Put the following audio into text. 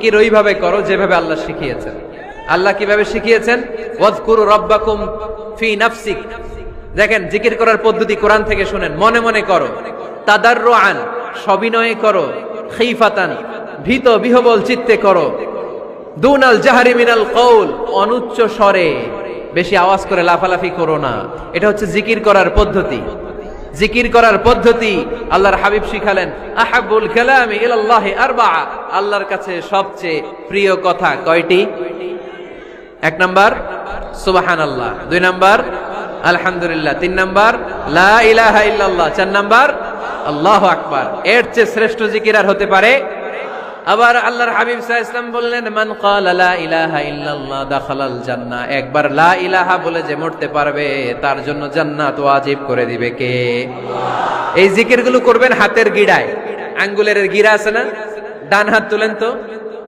জিকির ওইভাবে করো যেভাবে আল্লাহ শিখিয়েছেন। আল্লাহ কিভাবে শিখিয়েছেন? ওয়াজকুরু রাব্বাকুম ফি নাফসিক। দেখেন জিকির করার পদ্ধতি কোরআন থেকে শুনেন। মনে মনে করো, তাদাররুআন সবিনয়ে করো, খিফাতান ভীত বিহবল চিত্তে করো, দুনাল জাহরি মিনাল কওল অনুচ্চ স্বরে, বেশি আওয়াজ করে লাফালাফি করো না। এটা হচ্ছে জিকির করার পদ্ধতি। জিকির করার পদ্ধতি আল্লাহর হাবিব শিখালেন, আহাব্বুল কালামি ইলাল্লাহি আরবাআ, আল্লাহর কাছে সবচেয়ে প্রিয় কথা কয়টি? 1 নাম্বার সুবহানাল্লাহ, 2 নাম্বার আলহামদুলিল্লাহ, 3 নাম্বার লা ইলাহা ইল্লাল্লাহ, 4 নাম্বার আল্লাহু আকবার। এর চেয়ে শ্রেষ্ঠ জিকির আর হতে পারে? আবার আল্লাহর হাবিব সাল্লাল্লাহু আলাইহি ওয়াসাল্লাম বললেন, মান ক্বালা লা ইলাহা ইল্লাল্লাহ দাখালাল জান্নাহ, একবার লা ইলাহা বলে যে মরতে পারবে তার জন্য জান্নাত ওয়াজিব করে দিবে কে? আল্লাহ। এই জিকিরগুলো করবেন হাতের গিড়ায়, আঙ্গুলের গিরা আছে না, ডান হাত তুলেন তো।